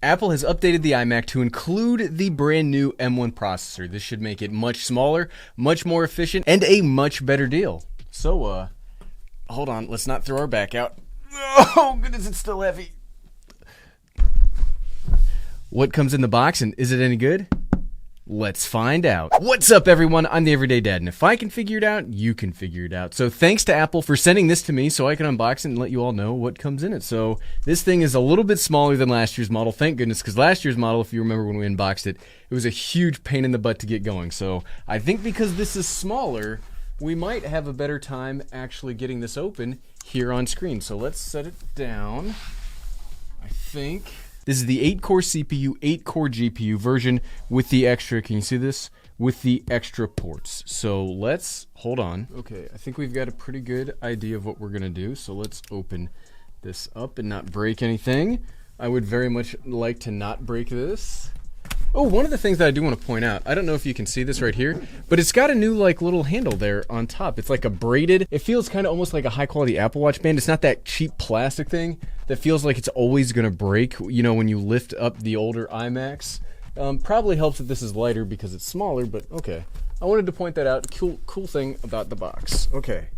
Apple has updated the iMac to include the brand new M1 processor. This should make it much smaller, much more efficient, and a much better deal. So, hold on, let's not throw our back out. Oh, goodness, it's still heavy. What comes in the box, and is it any good? Let's find out. What's up, everyone? I'm the Everyday Dad, and if I can figure it out, you can figure it out. So thanks to Apple for sending this to me so I can unbox it and let you all know what comes in it. So this thing is a little bit smaller than last year's model, thank goodness, because last year's model, if you remember when we unboxed it, it was a huge pain in the butt to get going. So I think because this is smaller, we might have a better time actually getting this open here on screen. So let's set it down. I think this is the 8-core CPU, 8-core GPU version with the extra, can you see this? With the extra ports. So let's, hold on. Okay, I think we've got a pretty good idea of what we're gonna do. So let's open this up and not break anything. I would very much like to not break this. Oh, one of the things that I do want to point out, I don't know if you can see this right here, but it's got a new like little handle there on top. It's like a braided, it feels kind of almost like a high quality Apple Watch band. It's not that cheap plastic thing that feels like it's always going to break, you know, when you lift up the older iMacs. Probably helps that this is lighter because it's smaller, but okay. I wanted to point that out. Cool thing about the box. Okay,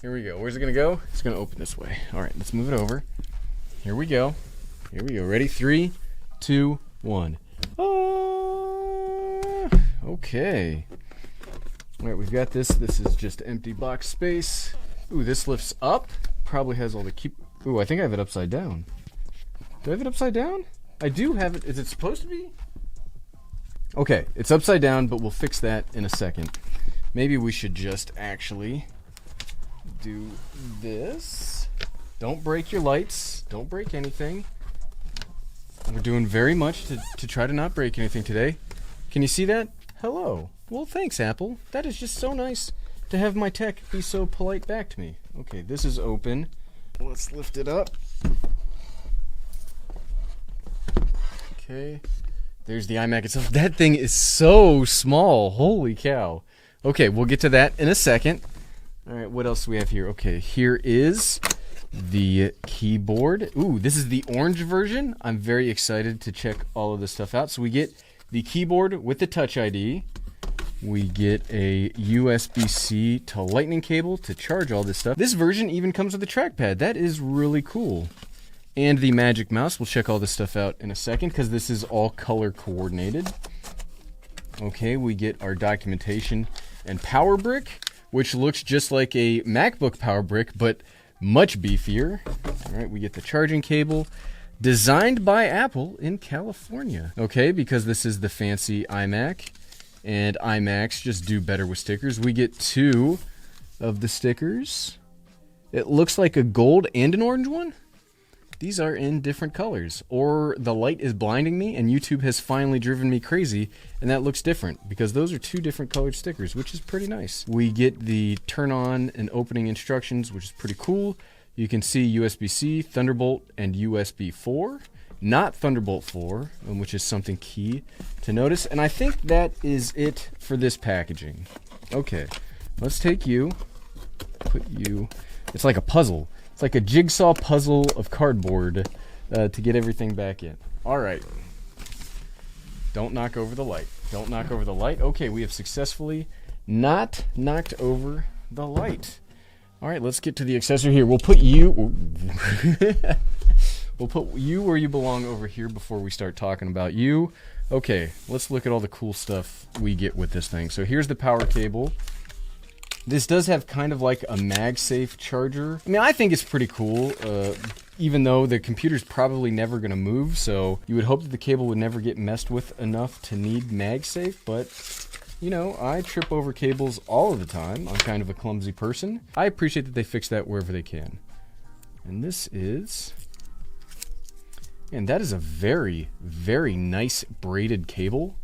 here we go. Where's it going to go? It's going to open this way. All right, let's move it over. Here we go. Here we go. Ready? 3, 2, 1. Okay. All right, we've got this. This is just empty box space. Ooh, this lifts up. Probably has all the key. Ooh, I think I have it upside down. Do I have it upside down? I do have it. Is it supposed to be? Okay, it's upside down, but we'll fix that in a second. Maybe we should just actually do this. Don't break your lights. Don't break anything. We're doing very much to try to not break anything today. Can you see that? Hello. Well, thanks, Apple. That is just so nice to have my tech be so polite back to me. Okay, this is open. Let's lift it up. Okay. There's the iMac itself. That thing is so small. Holy cow. Okay, we'll get to that in a second. All right, what else do we have here? Okay, here is the keyboard. Ooh, this is the orange version. I'm very excited to check all of this stuff out. So we get the keyboard with the Touch ID. We get a USB-C to lightning cable to charge all this stuff. This version even comes with a trackpad. That is really cool. And the Magic Mouse. We'll check all this stuff out in a second because this is all color coordinated. Okay, we get our documentation and power brick, which looks just like a MacBook power brick, but much beefier. All right, we get the charging cable, designed by Apple in California. Okay, because this is the fancy iMac, and iMacs just do better with stickers. We get 2 of the stickers. It looks like a gold and an orange one. These are in different colors, or the light is blinding me and YouTube has finally driven me crazy and that looks different because those are 2 different colored stickers, which is pretty nice. We get the turn on and opening instructions, which is pretty cool. You can see USB-C, Thunderbolt, and USB 4, not Thunderbolt 4, which is something key to notice. And I think that is it for this packaging. Okay, let's take you, put you, it's like a puzzle. It's like a jigsaw puzzle of cardboard to get everything back in. All right. Don't knock over the light. Don't knock over the light. Okay, we have successfully not knocked over the light. All right, let's get to the accessory here. We'll put you we'll put you where you belong over here before we start talking about you. Okay, let's look at all the cool stuff we get with this thing. So here's the power cable. This does have kind of like a MagSafe charger. I mean, I think it's pretty cool, even though the computer's probably never going to move, so you would hope that the cable would never get messed with enough to need MagSafe, but, you know, I trip over cables all of the time. I'm kind of a clumsy person. I appreciate that they fix that wherever they can. And this is... And that is a very, very nice braided cable.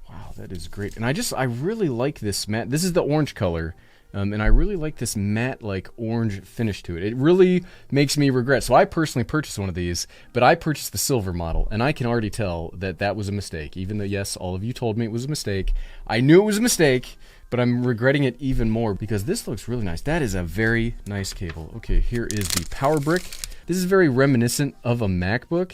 Wow, that is great. And I really like this matte. This is the orange color. And I really like this matte, like, orange finish to it. It really makes me regret. So I personally purchased one of these, but I purchased the silver model. And I can already tell that that was a mistake. Even though, yes, all of you told me it was a mistake. I knew it was a mistake, but I'm regretting it even more because this looks really nice. That is a very nice cable. Okay, here is the power brick. This is very reminiscent of a MacBook.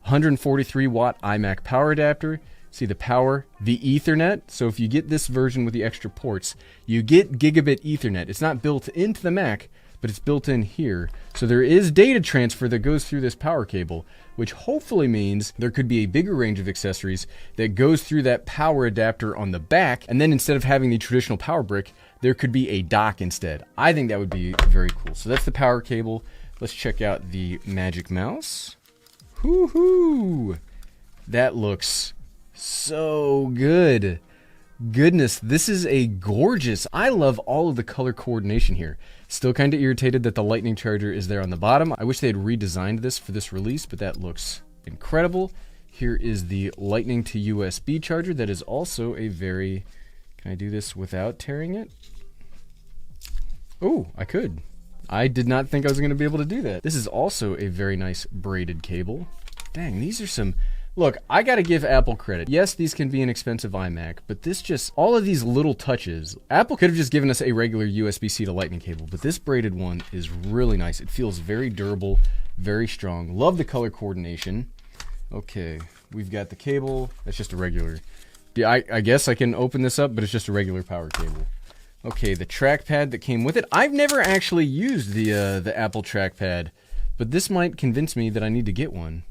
143 watt iMac power adapter. See the power, the Ethernet. So if you get this version with the extra ports, you get gigabit Ethernet. It's not built into the Mac, but it's built in here. So there is data transfer that goes through this power cable, which hopefully means there could be a bigger range of accessories that goes through that power adapter on the back. And then instead of having the traditional power brick, there could be a dock instead. I think that would be very cool. So that's the power cable. Let's check out the Magic Mouse. Woohoo! That looks so good. Goodness, this is a gorgeous. I love all of the color coordination here. Still kind of irritated that the lightning charger is there on the bottom. I wish they had redesigned this for this release, but that looks incredible. Here is the lightning to USB charger. That is also a very, can I do this without tearing it? Oh, I could. I did not think I was going to be able to do that. This is also a very nice braided cable. Dang, these are some... Look, I gotta give Apple credit. Yes, these can be an expensive iMac, but this just, all of these little touches, Apple could have just given us a regular USB-C to lightning cable, but this braided one is really nice. It feels very durable, very strong. Love the color coordination. Okay, we've got the cable. That's just a regular. Yeah, I guess I can open this up, but it's just a regular power cable. Okay, the trackpad that came with it. I've never actually used the Apple trackpad, but this might convince me that I need to get one.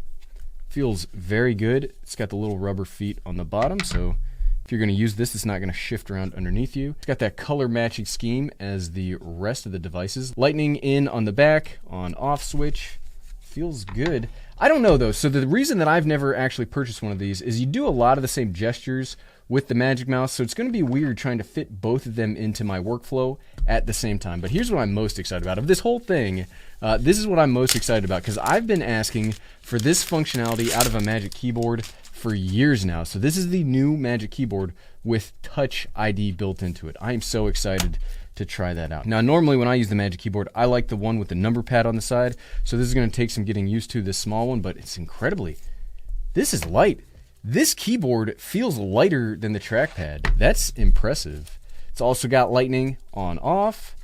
Feels very good. It's got the little rubber feet on the bottom, so if you're going to use this, it's not going to shift around underneath you. It's got that color matching scheme as the rest of the devices. Lightning in on the back, on off switch. Feels good. I don't know though, so the reason that I've never actually purchased one of these is you do a lot of the same gestures with the Magic Mouse, so it's going to be weird trying to fit both of them into my workflow at the same time. But here's what I'm most excited about. Of this whole thing, this is what I'm most excited about, because I've been asking for this functionality out of a Magic Keyboard for years now. So this is the new Magic Keyboard with Touch ID built into it. I am so excited to try that out. Now, normally when I use the Magic Keyboard, I like the one with the number pad on the side. So this is going to take some getting used to, this small one, but it's incredibly, this is light. This keyboard feels lighter than the trackpad. That's impressive. It's also got lightning on off.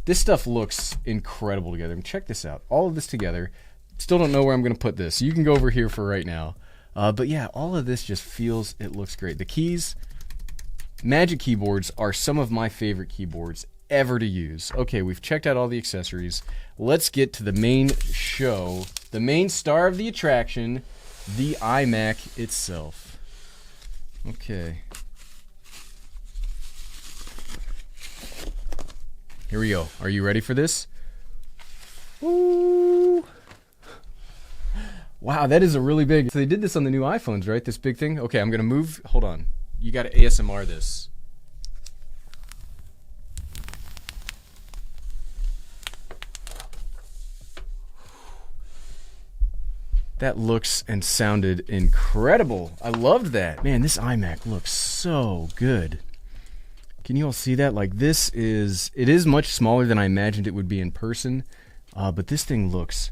This stuff looks incredible together. And check this out. All of this together. Still don't know where I'm going to put this. You can go over here for right now. But yeah, all of this just feels, it looks great. The keys, Magic keyboards are some of my favorite keyboards ever to use. Okay, we've checked out all the accessories. Let's get to the main show, the main star of the attraction, the iMac itself. Okay. Here we go. Are you ready for this? Ooh. Wow, that is a really big... So they did this on the new iPhones, right? This big thing? Okay, I'm going to move... Hold on. You got to ASMR this. That looks and sounded incredible. I loved that. Man, this iMac looks so good. Can you all see that? Like, this is... It is much smaller than I imagined it would be in person, but this thing looks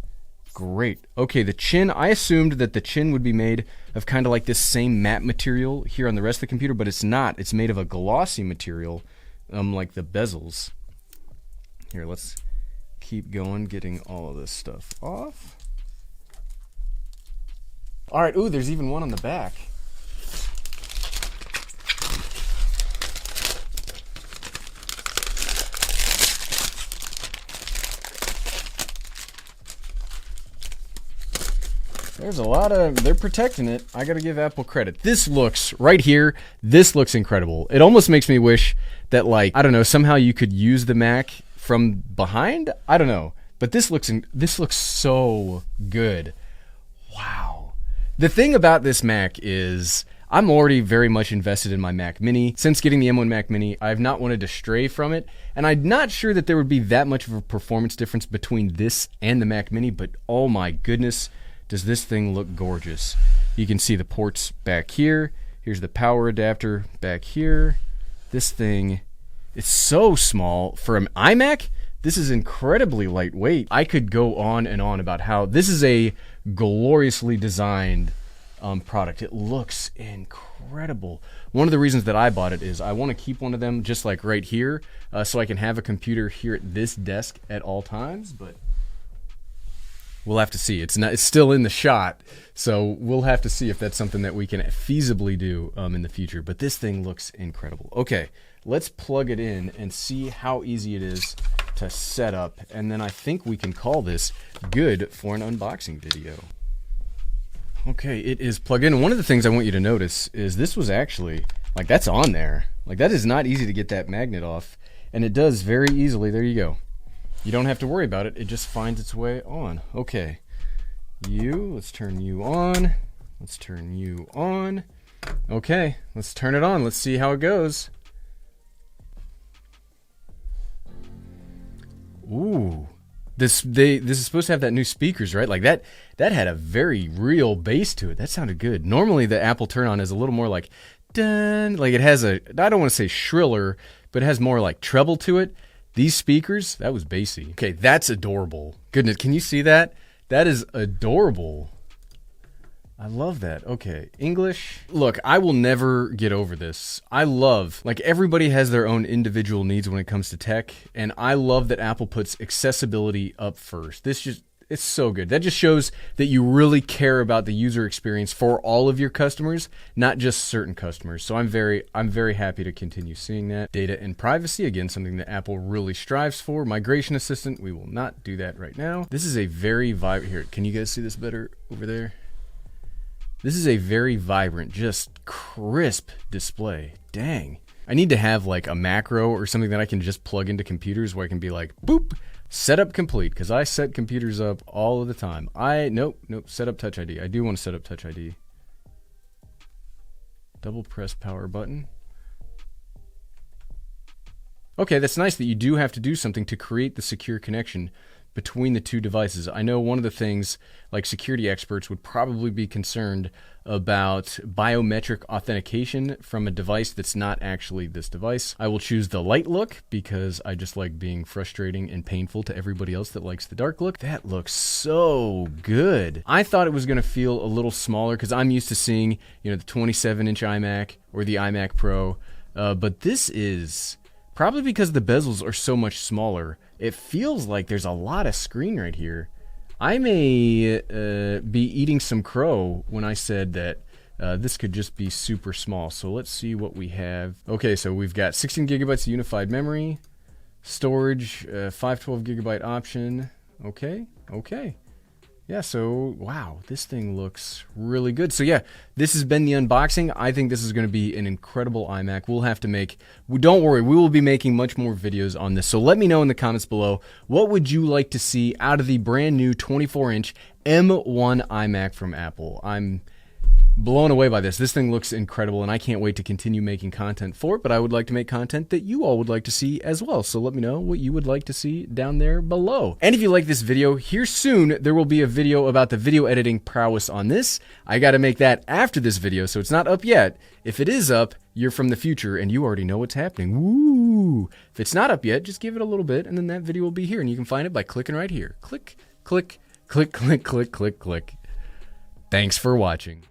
great. Okay, the chin, I assumed that the chin would be made of kind of like this same matte material here on the rest of the computer, but it's not. It's made of a glossy material, like the bezels. Here, let's keep going, getting all of this stuff off. All right, ooh, there's even one on the back. There's a lot of, they're protecting it. I gotta give Apple credit. This looks, right here, this looks incredible. It almost makes me wish that, like, I don't know, somehow you could use the Mac from behind? I don't know. But this looks so good. Wow. The thing about this Mac is, I'm already very much invested in my Mac Mini. Since getting the M1 Mac Mini, I've not wanted to stray from it, and I'm not sure that there would be that much of a performance difference between this and the Mac Mini, but oh my goodness, does this thing look gorgeous. You can see the ports back here. Here's the power adapter back here. This thing, it's so small. For an iMac, this is incredibly lightweight. I could go on and on about how this is a gloriously designed product. It looks incredible. One of the reasons that I bought it is I want to keep one of them just like right here, so I can have a computer here at this desk at all times. But We'll have to see. It's still in the shot, so we'll have to see if that's something that we can feasibly do in the future. But this thing looks incredible. Okay, let's plug it in and see how easy it is to set up, and then I think we can call this good for an unboxing video. Okay, it is plugged in. And one of the things I want you to notice is this was actually, like, that's on there. Like, that is not easy to get that magnet off, and it does very easily. There you go. You don't have to worry about it. It just finds its way on. Okay. Let's turn you on. Let's turn you on. Okay, let's turn it on. Let's see how it goes. Ooh. This is supposed to have that new speakers, right? Like that had a very real bass to it. That sounded good. Normally the Apple turn on is a little more like dun, like it has a, I don't want to say shriller, but it has more like treble to it. These speakers, that was bassy. Okay, that's adorable. Goodness, can you see that? That is adorable. I love that. Okay, English. Look, I will never get over this. I love, like, everybody has their own individual needs when it comes to tech, and I love that Apple puts accessibility up first. It's so good. That just shows that you really care about the user experience for all of your customers, not just certain customers. So I'm very happy to continue seeing that. Data and privacy, again, something that Apple really strives for. Migration assistant, we will not do that right now. This is a very vibrant, here, can you guys see this better over there? This is a very vibrant, just crisp display. Dang. I need to have like a macro or something that I can just plug into computers where I can be like, boop, setup complete, because I set computers up all of the time. Nope, set up Touch ID. I do want to set up Touch ID. Double press power button. Okay, that's nice that you do have to do something to create the secure connection between the two devices. I know one of the things, like, security experts would probably be concerned about biometric authentication from a device that's not actually this device. I will choose the light look because I just like being frustrating and painful to everybody else that likes the dark look. That looks so good. I thought it was going to feel a little smaller because I'm used to seeing, you know, the 27-inch iMac or the iMac Pro, but this is, probably because the bezels are so much smaller, it feels like there's a lot of screen right here. I may be eating some crow when I said that this could just be super small. So let's see what we have. Okay, so we've got 16 gigabytes of unified memory, storage, 512 gigabyte option. Okay. Yeah, so, wow, this thing looks really good. So yeah, this has been the unboxing. I think this is going to be an incredible iMac. We'll have to make, don't worry, we will be making much more videos on this. So let me know in the comments below, what would you like to see out of the brand new 24-inch M1 iMac from Apple? I'm blown away by this. This thing looks incredible, and I can't wait to continue making content for it, but I would like to make content that you all would like to see as well. So let me know what you would like to see down there below. And if you like this video, here soon, there will be a video about the video editing prowess on this. I got to make that after this video, so it's not up yet. If it is up, you're from the future, and you already know what's happening. Woo! If it's not up yet, just give it a little bit, and then that video will be here, and you can find it by clicking right here. Click, click, click, click, click, click, click. Thanks for watching.